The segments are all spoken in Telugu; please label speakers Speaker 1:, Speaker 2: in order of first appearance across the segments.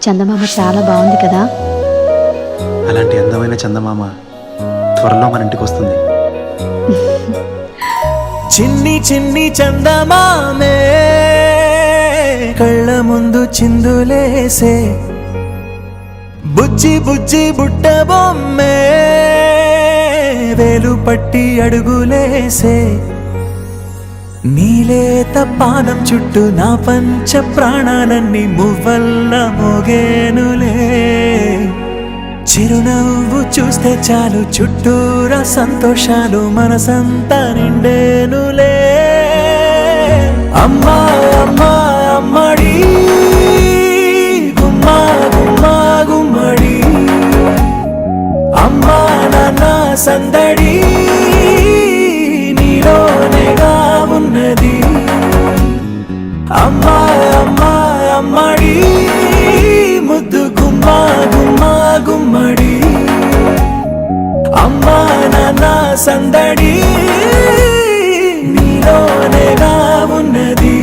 Speaker 1: చందమామ చాలా బాగుంది కదా.
Speaker 2: అలాంటి అందమైన చందమామ త్వరలో మన ఇంటికి వస్తుంది.
Speaker 3: చిన్ని చిన్ని చందమామే కళ్ళ ముందు చిందులేసే, బుజ్జి బుజ్జి బుట్ట బొమ్మే వేలు పట్టి అడుగులేసే, నీలేత పాదం చుట్టూ నా పంచ ప్రాణాలన్నీ మువ్వల్ల మోగేనులే. చిరునవ్వు చూస్తే చాలు చుట్టూరా సంతోషాలు మనసంతా నిండేనులే. అమ్మా అమ్మా అమ్మడి గుమ్మా గుమ్మా గుమ్మడి, అమ్మా నాన్న సందడి నీలోనేగా ఉన్నది. అమ్మా అమ్మా అమ్మడి ముద్దు గుమ్మా గుమ్మా గుమ్మడి, అమ్మా నాన్న సందడి నీలోనేగా ఉన్నది.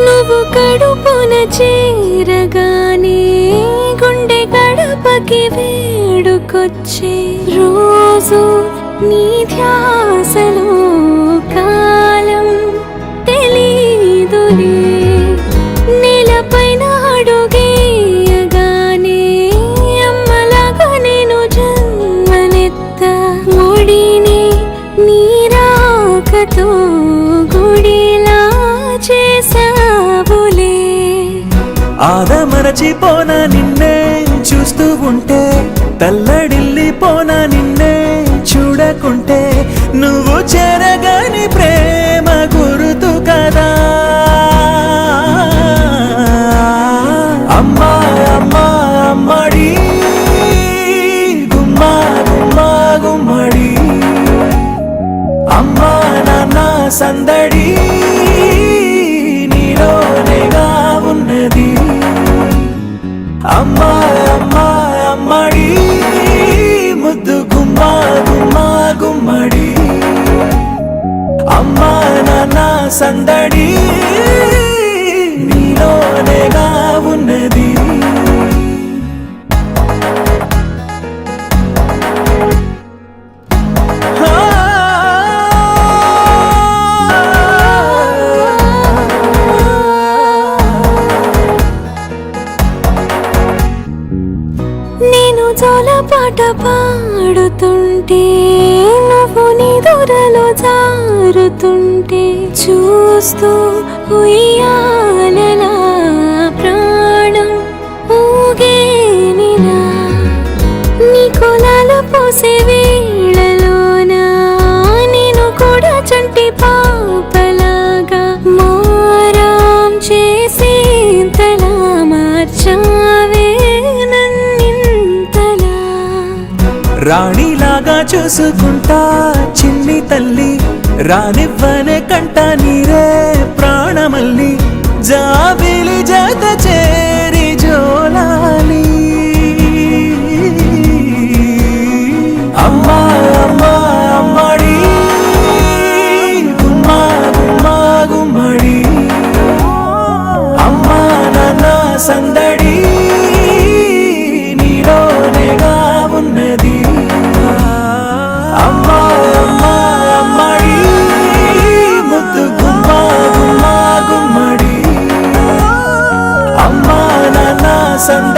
Speaker 4: నువ్వు కడుపున చేరగానే గుండె గడపకి వేడుకొచ్చే, రోజు నీ ధ్యాసలో కాలం తెలీదులే. నేలపైన అడుగేయగానే అమ్మలాగా నేను జన్మనెత్త, ఒడిని నీ రాకతో గుడిలా చేసావులే.
Speaker 3: ఆదమరచిపోనా నిన్నే చూస్తూ ఉంటే, తల్లడిల్లిపోనా నిన్నే చూడకుంటే, నువ్వు చెరగని ప్రేమ గురుతు కదా. అమ్మా అమ్మా అమ్మడి గుమ్మా గుమ్మా గుమ్మడి, అమ్మా నాన్న సందడి నీలోనేగా ఉన్నది. అమ్మా అమ్మా అమ్మడి ముద్దు గుమ్మా గుమ్మా గుమ్మడి, అమ్మా నాన్న సందడి నీలోనేగా ఉన్నది.
Speaker 4: నేను జోలపాట పాడుతుంటే, నువ్వు నీ దూరలో జారుతుంటే, చూస్తూ ఉయ్యాలలా ప్రాణం ఊగేనిలా. నీ కులాలు పోసే వేళలోనా నేను కూడా చంటి పాపలాగా మారాం చేసేంతలా మార్చావే.
Speaker 3: రాణిలాగా చూసుకుంటా చిన్ని తల్లి, రానివ్వనే కంట నీరే ప్రాణమల్లి, జాబిలి జత చేరి జోలాలి. అమ్మా అమ్మా అమ్మడి గుమ్మా గుమ్మా గుమ్మడి, అమ్మా నాన్న సందడి నీలోనేగా ఉన్నది. అమ్మా అమ్మా అమ్మడి ముద్దు గుమ్మా గుమ్మా గుమ్మడి, అమ్మా నాన్న సందడి